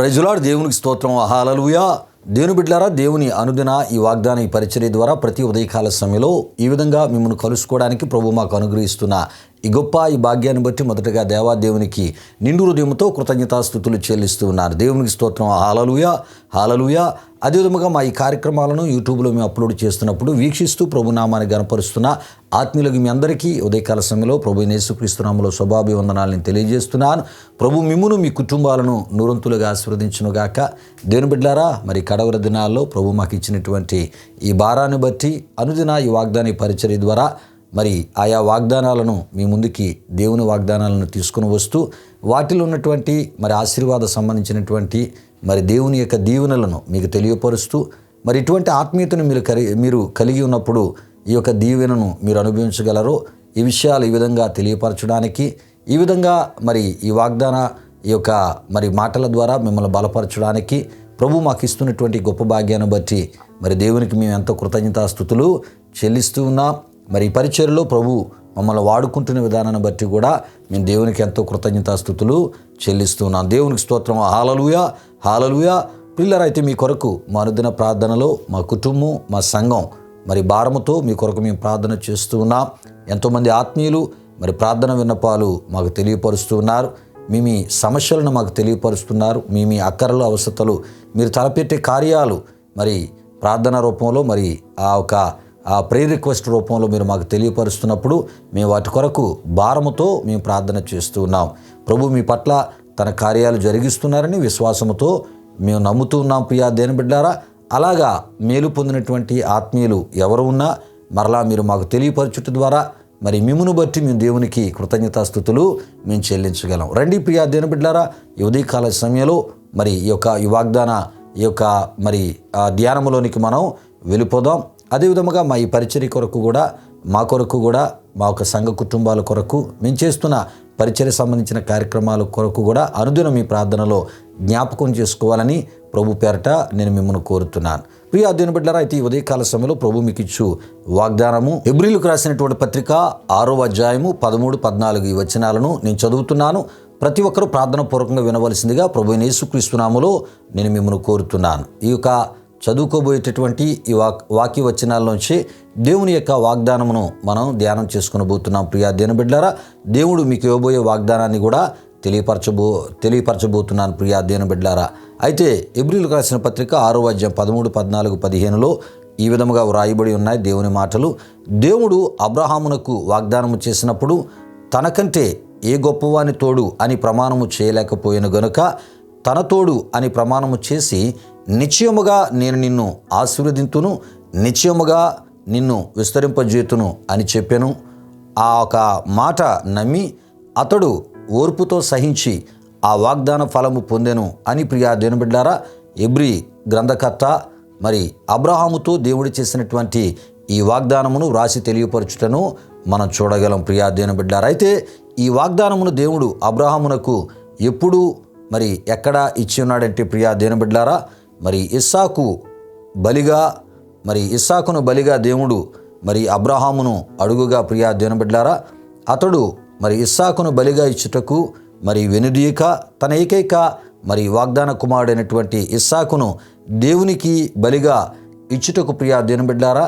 Praise lord. దేవునికి స్తోత్రం. హల్లెలూయా. దేవుని బిడ్డలారా, దేవుని అనుదిన ఈ వాగ్దాన ఈ పరిచర్య ద్వారా ప్రతి ఉదయకాల సమయంలో ఈ విధంగా మిమ్మల్ని కలుసుకోవడానికి ప్రభు మాకు అనుగ్రహిస్తున్న ఈ భాగ్యాన్ని బట్టి మొదటగా దేవునికి నిండు హృదయంతో కృతజ్ఞతాస్తుతులు చెల్లిస్తూ ఉన్నారు. దేవునికి స్తోత్రం. హల్లెలూయా, హల్లెలూయా. అదేవిధంగా మా ఈ కార్యక్రమాలను యూట్యూబ్లో మేము అప్లోడ్ చేస్తున్నప్పుడు వీక్షిస్తూ ప్రభు నామాన్ని గణపరుస్తున్న ఆత్మీయులకు మీ అందరికీ ఉదయకాల సమయంలో ప్రభు యేసుక్రీస్తు నామములో శుభాభివందనాలను తెలియజేస్తున్నాను. ప్రభు మిమ్మును మీ కుటుంబాలను నూరంతులుగా ఆశీర్వదించునుగాక. దేవుని బిడ్డలారా, మరి కడవర దినాల్లో ప్రభు మాకు ఇచ్చినటువంటి ఈ భారాన్ని బట్టి అనుదిన ఈ వాగ్దాన పరిచర్య ద్వారా మరి ఆయా వాగ్దానాలను మీ ముందుకి దేవుని వాగ్దానాలను తీసుకుని వస్తూ వాటిలో ఉన్నటువంటి మరి ఆశీర్వాద సంబంధించినటువంటి మరి దేవుని యొక్క దీవెనలను మీకు తెలియపరుస్తూ మరి ఇటువంటి ఆత్మీయతను మీరు కలిగి ఉన్నప్పుడు ఈ యొక్క దీవెనను మీరు అనుభవించగలరో ఈ విషయాలు ఈ విధంగా తెలియపరచడానికి, ఈ విధంగా మరి ఈ వాగ్దాన ఈ యొక్క మరి మాటల ద్వారా మిమ్మల్ని బలపరచడానికి ప్రభు మాకు ఇస్తున్నటువంటి గొప్ప భాగ్యాన్ని బట్టి మరి దేవునికి మేము ఎంతో కృతజ్ఞతాస్తుతులు చెల్లిస్తూ ఉన్నాం. మరి ఈ పరిచర్యలో ప్రభు మమ్మల్ని వాడుకుంటున్న విధానాన్ని బట్టి కూడా మేము దేవునికి ఎంతో కృతజ్ఞతాస్తుతులు చెల్లిస్తున్నాం. దేవునికి స్తోత్రం. హల్లెలూయా, హల్లెలూయా. పిల్లరైతే మీ కొరకు మా అనుదిన ప్రార్థనలో మా కుటుంబం, మా సంఘం మరి భారముతో మీ కొరకు మేము ప్రార్థన చేస్తూ ఉన్నాం. ఎంతోమంది ఆత్మీయులు మరి ప్రార్థన విన్నపాలు మాకు తెలియపరుస్తూ ఉన్నారు. మీ సమస్యలను మాకు తెలియపరుస్తున్నారు. మీ అక్కరలు అవసరతలు మీరు తలపెట్టే కార్యాలు మరి ప్రార్థన రూపంలో మరి ఆ ప్రేయర్ రిక్వెస్ట్ రూపంలో మీరు మాకు తెలియపరుస్తున్నప్పుడు మేము వాటి కొరకు భారముతో మేము ప్రార్థన చేస్తూ ఉన్నాం. ప్రభు మీ పట్ల తన కార్యాలు జరిగిస్తున్నారని విశ్వాసముతో మేము నమ్ముతూ ఉన్నాం. ప్రియా దేవుని బిడ్డలారా, అలాగా మేలు పొందినటువంటి ఆత్మీయులు ఎవరు ఉన్నా మరలా మీరు మాకు తెలియపరచుట ద్వారా మరి మిమ్మును బట్టి మేము దేవునికి కృతజ్ఞతాస్తుతులు మేము చెల్లించగలం. రండి ప్రియా దేవుని బిడ్డలారా, ఈ ఉదయకాల సమయంలో మరి ఈ వాగ్దాన మరి ధ్యానములోనికి మనం వెళ్ళిపోదాం. అదేవిధముగా మా ఈ పరిచర్య కొరకు కూడా మా యొక్క సంఘ కుటుంబాల కొరకు మేము చేస్తున్న పరిచర్య సంబంధించిన కార్యక్రమాల కొరకు కూడా అనుదినం మీ ప్రార్థనలో జ్ఞాపకం చేసుకోవాలని ప్రభు పేరట నేను మిమ్మల్ని కోరుతున్నాను. ప్రియ దేవుని బిడ్డలారా, అయితే ఈ ఉదయకాల సమయంలో ప్రభు మీకు ఇచ్చు వాగ్దానము హెబ్రీయులకు రాసినటువంటి పత్రిక 6వ అధ్యాయము 13-14 ఈ వచనాలను నేను చదువుతున్నాను. ప్రతి ఒక్కరూ ప్రార్థన పూర్వకంగా వినవలసిందిగా ప్రభు యేసుక్రీస్తు నామములో నేను మిమ్మల్ని కోరుతున్నాను. ఈ యొక్క చదువుకోబోయేటటువంటి ఈ వాక్య వచనాల్లోంచి దేవుని యొక్క వాగ్దానమును మనం ధ్యానం చేసుకుని పోతున్నాం. ప్రియా దేవుని బిడ్డలారా, దేవుడు మీకు ఇవ్వబోయే వాగ్దానాన్ని కూడా తెలియపరచబోతున్నాను. ప్రియా దేవుని బిడ్డలారా, అయితే హెబ్రీయులకు రాసిన పత్రిక 6వ అధ్యాయం 13, 14, 15లో ఈ విధముగా వ్రాయబడి ఉన్నాయి దేవుని మాటలు. దేవుడు అబ్రహామునకు వాగ్దానము చేసినప్పుడు తనకంటే ఏ గొప్పవాని తోడు అని ప్రమాణము చేయలేకపోయిన గనుక తన తోడు అని ప్రమాణము చేసి నిశ్చయముగా నేను నిన్ను ఆశీర్వదింతును, నిశ్చయముగా నిన్ను విస్తరింపజేతును అని చెప్పాను. ఆ ఒక మాట నమ్మి అతడు ఓర్పుతో సహించి ఆ వాగ్దాన ఫలము పొందెను అని ప్రియా దేవుని బిడ్డలారా, హెబ్రీ గ్రంథకర్త మరి అబ్రహాముతో దేవుడు చేసినటువంటి ఈ వాగ్దానమును వ్రాసి తెలియపరచుటను మనం చూడగలం. ప్రియా దేవుని బిడ్డలారా, అయితే ఈ వాగ్దానమును దేవుడు అబ్రహామునకు ఎప్పుడు మరి ఎక్కడ ఇచ్చి ఉన్నాడంటే ప్రియా దేవుని బిడ్డలారా, మరి ఇస్సాకును బలిగా దేవుడు మరి అబ్రహామును అడుగుగా ప్రియా దేవుని బిడ్డలారా, అతడు మరి ఇస్సాకును బలిగా ఇచ్చుటకు మరి వెనుదీయక తన ఏకైక మరి వాగ్దాన కుమారుడైనటువంటి ఇస్సాకును దేవునికి బలిగా ఇచ్చుటకు ప్రియా దేవుని బిడ్డలారా,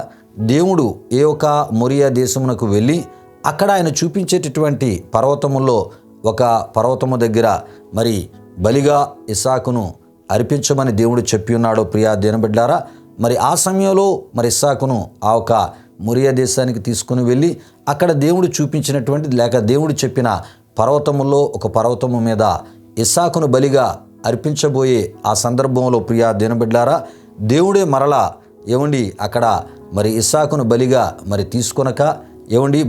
దేవుడు ఏ ఒక మొరియా దేశమునకు వెళ్ళి అక్కడ ఆయన చూపించేటటువంటి పర్వతములో ఒక పర్వతము దగ్గర మరి బలిగా ఇస్సాకును అర్పించమని దేవుడు చెప్పి ఉన్నాడు. ప్రియా దేవుని బిడ్డలారా, మరి ఆ సమయంలో మరి ఇస్సాకును ఆ ఒక మొరియా దేశానికి తీసుకుని వెళ్ళి అక్కడ దేవుడు చూపించినటువంటి లేక దేవుడు చెప్పిన పర్వతములో ఒక పర్వతము మీద ఇస్సాకును బలిగా అర్పించబోయే ఆ సందర్భంలో ప్రియా దేవుని బిడ్డలారా, దేవుడే మరలా అక్కడ మరి ఇస్సాకును బలిగా మరి తీసుకొనక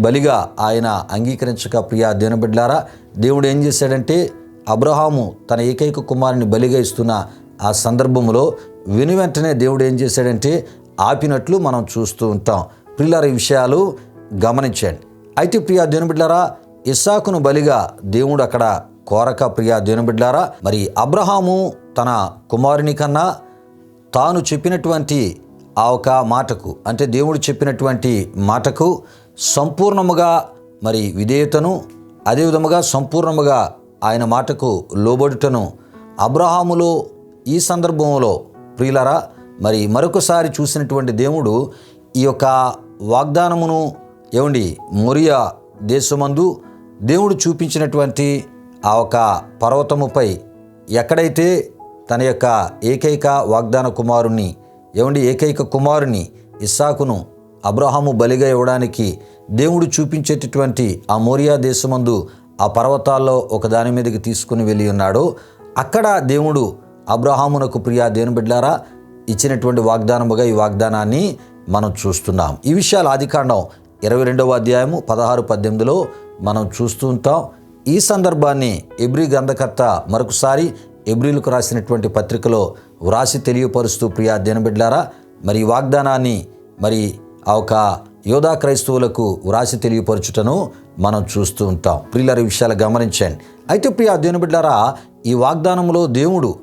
బలిగా ఆయన అంగీకరించక ప్రియా దేవుని బిడ్డలారా, దేవుడు ఏం చేశాడంటే అబ్రహాము తన ఏకైక కుమారుని బలిగా ఇస్తున్న ఆ సందర్భంలో వెంటనే దేవుడు ఏం చేశాడంటే ఆపినట్లు మనం చూస్తూ ఉంటాం. ప్రియులారా, ఈ విషయాలు గమనించండి. అయితే ప్రియా దేవుని బిడ్డలారా, ఇస్సాకును బలిగా దేవుడు అక్కడ కోరక ప్రియా దేవుని బిడ్డలారా, మరి అబ్రహాము తన కుమారుని కన్నా తాను చెప్పినటువంటి ఆ ఒక మాటకు అంటే దేవుడు చెప్పినటువంటి మాటకు సంపూర్ణముగా మరి విధేయతను, అదేవిధముగా సంపూర్ణముగా ఆయన మాటకు లోబడుటను అబ్రహాములో ఈ సందర్భంలో ప్రియులరా మరి మరొకసారి చూసినటువంటి దేవుడు ఈ యొక్క వాగ్దానమును మొరియా దేశమందు దేవుడు చూపించినటువంటి ఆ ఒక పర్వతముపై ఎక్కడైతే తన యొక్క ఏకైక వాగ్దాన కుమారుణ్ణి ఏకైక కుమారుని ఇస్సాకును అబ్రహాము బలిగా ఇవ్వడానికి దేవుడు చూపించేటటువంటి ఆ మోరియా దేశమందు ఆ పర్వతాల్లో ఒక దాని మీదకి తీసుకుని వెళ్ళి ఉన్నాడో అక్కడ దేవుడు అబ్రహామునకు ప్రియా దేవుని బిడ్డలారా ఇచ్చినటువంటి వాగ్దానముగా ఈ వాగ్దానాన్ని మనం చూస్తున్నాం. ఈ విషయాలు ఆదికాండం 22వ అధ్యాయము 16-18లో మనం చూస్తూ ఉంటాం. ఈ సందర్భాన్ని ఎబ్రీ గ్రంథకర్త మరొకసారి ఎబ్రీలకు రాసినటువంటి పత్రికలో వ్రాసి తెలియపరుస్తూ ప్రియా దేవుని బిడ్డలారా మరి ఈ వాగ్దానాన్ని మరి ఆ ఒక యోధా క్రైస్తవులకు వ్రాసి తెలియపరచుటను మనం చూస్తూ ఉంటాం. ప్రియులారా ఈ విషయాలు గమనించండి. అయితే ప్రియా దేవుని బిడ్డలారా ఈ వాగ్దానంలో దేవుడు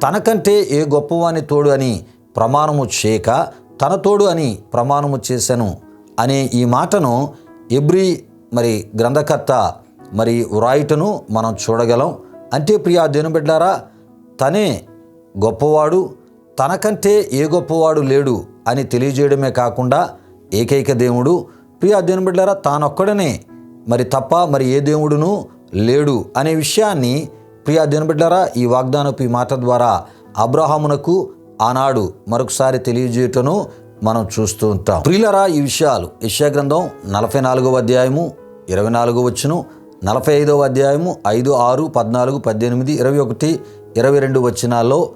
తనకంటే ఏ గొప్పవాని తోడు అని ప్రమాణము చేయక తన తోడు అని ప్రమాణము చేశాను అనే ఈ మాటను ఎబ్రీ మరి గ్రంథకర్త మరి వ్రాయుటను మనం చూడగలం. అంటే ప్రియా దేవుని బిడ్డలారా తనే గొప్పవాడు, తనకంటే ఏ గొప్పవాడు లేడు అని తెలియజేయడమే కాకుండా ఏకైక దేవుడు ప్రియా దేవుని బిడ్డలారా తానొక్కడనే మరి తప్ప మరి ఏ దేవుడును లేడు అనే విషయాన్ని ప్రియా దేవుని బిడ్డలారా ఈ వాగ్దానపు ఈ మాట ద్వారా అబ్రహామునకు ఆనాడు మరొకసారి తెలియజేయటను మనం చూస్తూ ఉంటాం. ప్రియులారా ఈ విషయాలు యెషయా గ్రంథం 44వ అధ్యాయము 24వ వచనం, 45వ అధ్యాయము 5, 6, 14, 18, 21, 22 వచనాల్లో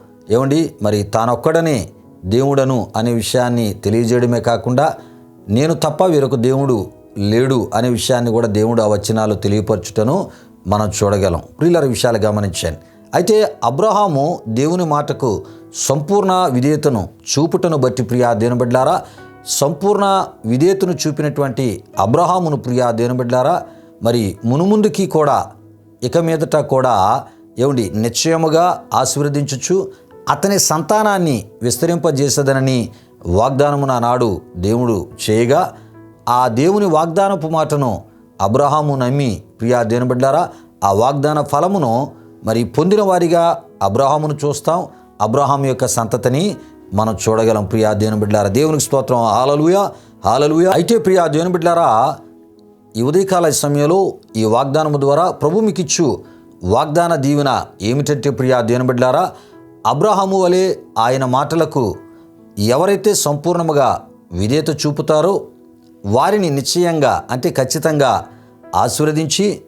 మరి తానొక్కడనే దేవుడను అనే విషయాన్ని తెలియజేయడమే కాకుండా నేను తప్ప వేరొక దేవుడు లేడు అనే విషయాన్ని కూడా దేవుడు ఆ వచనాలు తెలియపరచుటను మనం చూడగలం. ప్రియులారా విషయాలు గమనించండి. అయితే అబ్రహాము దేవుని మాటకు సంపూర్ణ విధేయతను చూపుటను బట్టి ప్రియా దేవుని బిడ్డలారా సంపూర్ణ విధేయతను చూపినటువంటి అబ్రహామును ప్రియా దేవుని బిడ్డలారా మరి మునుముందుకి కూడా ఇక మీదట కూడా నిశ్చయముగా ఆశీర్వదించుచు అతని సంతానాన్ని విస్తరింపజేసేదనని వాగ్దానమున నాడు దేవుడు చేయగా ఆ దేవుని వాగ్దానపు మాటను అబ్రహాము నమ్మి ప్రియా దేవుని బిడ్డలారా ఆ వాగ్దాన ఫలమును మరి పొందిన వారిగా అబ్రహామును చూస్తాం. అబ్రహాము యొక్క సంతతిని మనం చూడగలం. ప్రియా దేవుని బిడ్డలారా దేవునికి స్తోత్రం. హల్లెలూయా హల్లెలూయా. అయితే ప్రియా దేవుని బిడ్డలారా ఈ ఉదయకాల సమయంలో ఈ వాగ్దానము ద్వారా ప్రభు మీకిచ్చు వాగ్దాన దీవెన ఏమిటంటే ప్రియా దేవుని బిడ్డలారా అబ్రహాము వలె ఆయన మాటలకు ఎవరైతే సంపూర్ణముగా విధేయత చూపుతారో వారిని నిశ్చయంగా అంటే ఖచ్చితంగా ఆశీర్వదించి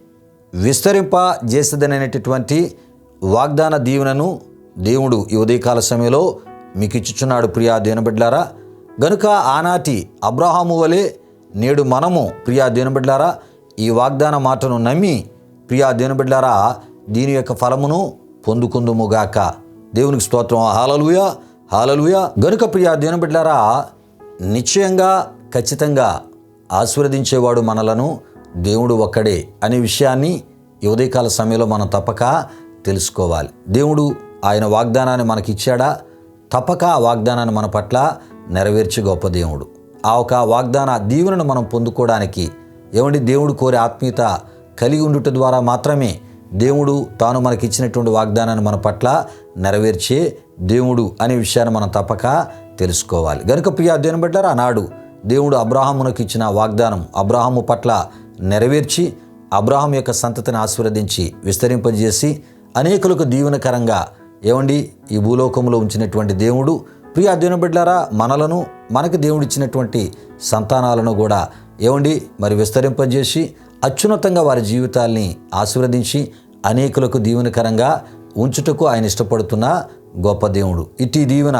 విస్తరింపజేసేదనేటటువంటి వాగ్దాన దీవెనను దేవుడు ఈ ఉదయకాల సమయంలో మీకు ఇచ్చుచున్నాడు ప్రియా దేవుని బిడ్డలారా. గనుక ఆనాటి అబ్రహాము వలె నేడు మనము ప్రియా దేవుని బిడ్డలారా ఈ వాగ్దాన మాటను నమ్మి ప్రియా దేవుని బిడ్డలారా దీని యొక్క ఫలమును పొందుకుందుముగాక. దేవునికి స్తోత్రం. హల్లెలూయా హల్లెలూయా. గనుక ప్రియా దేవుని బిడ్డలారా నిశ్చయంగా ఖచ్చితంగా ఆశీర్వదించేవాడు మనలను దేవుడు ఒక్కడే అనే విషయాన్ని ఈ ఉదయకాల సమయంలో మనం తప్పక తెలుసుకోవాలి. దేవుడు ఆయన వాగ్దానాన్ని మనకిచ్చాడా? తప్పక ఆ వాగ్దానాన్ని మన పట్ల నెరవేర్చే గొప్ప దేవుడు. ఆ ఒక వాగ్దాన దీవెనను మనం పొందుకోవడానికి దేవుడు కోరే ఆత్మీయత కలిగి ఉండుట ద్వారా మాత్రమే దేవుడు తాను మనకిచ్చినటువంటి వాగ్దానాన్ని మన పట్ల నెరవేర్చే దేవుడు అనే విషయాన్ని మనం తప్పక తెలుసుకోవాలి. గనుక ప్రియా దేవుని బిడ్డలారా ఆనాడు దేవుడు అబ్రహామునకు ఇచ్చిన వాగ్దానం అబ్రహాము పట్ల నెరవేర్చి అబ్రహాం యొక్క సంతతిని ఆశీర్వదించి విస్తరింపజేసి అనేకులకు దీవెనకరంగా ఈ భూలోకంలో ఉంచినటువంటి దేవుడు ప్రియా దేవుని బిడ్డలారా మనలను మనకు దేవుడు ఇచ్చినటువంటి సంతానాలను కూడా మరి విస్తరింపజేసి అత్యున్నతంగా వారి జీవితాల్ని ఆశీర్వదించి అనేకులకు దీవెనకరంగా ఉంచుటకు ఆయన ఇష్టపడుతున్న గొప్ప దేవుడు. ఇట్టి దీవెన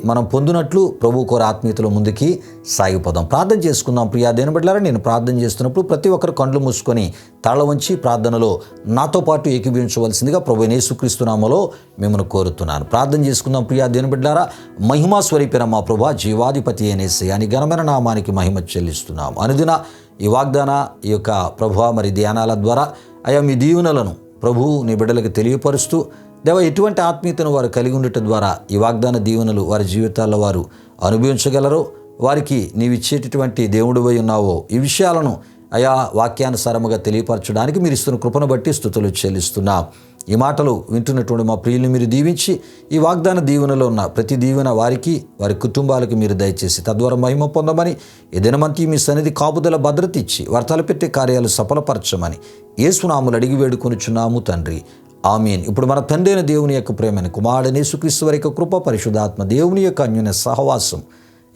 మనం పొందినట్లు ప్రభు కోర ఆత్మీయతలో ముందుకి సాగిపోదాం. ప్రార్థన చేసుకుందాం. ప్రియా దేవుని బిడ్డలారా నేను ప్రార్థన చేస్తున్నప్పుడు ప్రతి ఒక్కరు కళ్ళు మూసుకొని తల వంచి ప్రార్థనలో నాతో పాటు ఏకీభవించవలసిందిగా ప్రభు యేసుక్రీస్తు నామములో మిమ్మల్ని కోరుతున్నాను. ప్రార్థన చేసుకుందాం. ప్రియా దేవుని బిడ్డలారా మహిమా స్వరూపిన మా ప్రభు జీవాధిపతి యేసయ్యా నీ ఘనమైన నామానికి మహిమ చెల్లిస్తున్నాము. అనుదిన ఈ వాగ్దాన ఈ యొక్క ప్రభు మరి ధ్యానాల ద్వారా అయా మీ దీవెనలను ప్రభువు నీ బిడ్డలకు తెలియపరుస్తూ దేవా ఎటువంటి ఆత్మీయతను వారు కలిగి ఉండటం ద్వారా ఈ వాగ్దాన దీవెనలు వారి జీవితాల్లో వారు అనుభవించగలరో వారికి నీవిచ్చేటటువంటి దేవుడివై ఉన్నావో ఈ విషయాలను అయా వాక్యానుసారముగా తెలియపరచడానికి మీరు ఇస్తున్న కృపను బట్టి స్తుతులు చెల్లిస్తున్నాం. ఈ మాటలు వింటున్నటువంటి మా ప్రియుల్ని మీరు దీవించి ఈ వాగ్దాన దీవెనలో ఉన్న ప్రతి దీవెన వారికి వారి కుటుంబాలకు మీరు దయచేసి తద్వారా మహిమ పొందమని ఈ దినమంతి మీ సన్నిధి కాపుదల భద్రత ఇచ్చి వారు తలపెట్టే కార్యాలు సఫలపరచమని యేసునామములో అడిగి వేడుకొనుచున్నాము తండ్రి. ఆమేన్. ఇప్పుడు మన తండ్రి అయిన దేవుని యొక్క ప్రేమని కుమారుడైన యేసుక్రీస్తు వారి యొక్క కృప పరిశుద్ధాత్మ దేవుని యొక్క అన్యోన్య సహవాసం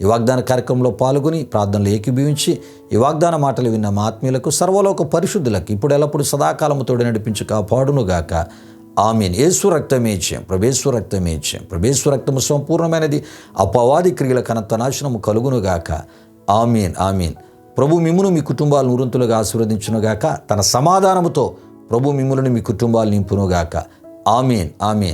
ఈ వాగ్దాన కార్యక్రమంలో పాల్గొని ప్రార్థనలు ఏకీభవించి ఈ వాగ్దాన మాటలు విన్న మా ఆత్మీయులకు సర్వలోక పరిశుద్ధులకు ఇప్పుడు ఎల్లప్పుడు సదాకాలము తోడు నడిపించి కాపాడునుగాక. ఆమేన్. యేసు రక్తమే జయం, ప్రభేశ్వర రక్తమే జయం, ప్రభేశ్వర రక్తము సంపూర్ణమైనది, అపవాది క్రియల కనంత నాశనము కలుగునుగాక. ఆమేన్. ఆమేన్. ప్రభు మిమ్మును మీ కుటుంబాలను నూరంతులుగా ఆశీర్వదించునుగాక. తన సమాధానముతో ప్రభు మిమ్ములను మీ కుటుంబాలు నింపునుగాక. ఆమేన్. ఆమేన్.